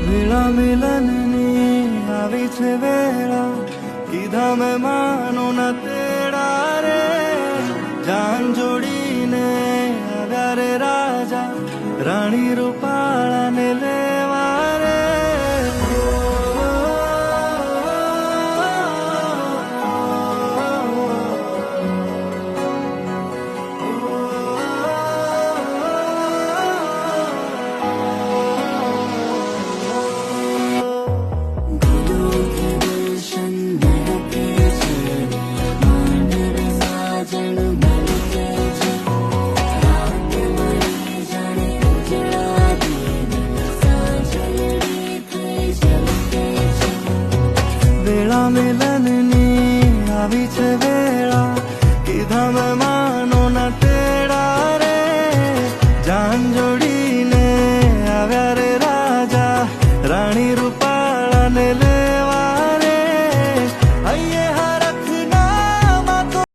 વેળા મિલનની આવી છે વેળા, કીધા મેં માનો ના તેડા રે. જાન જોડીને આવ્યા રે રાજા, રાણી રૂપાળાને લેવા રે. વેળા મિલનની આવી છે વેળા, કીધા મેં માનો ના તેડા રે. જાન જોડીને આવ્યા રે રાજા, રાણી રૂપાળાને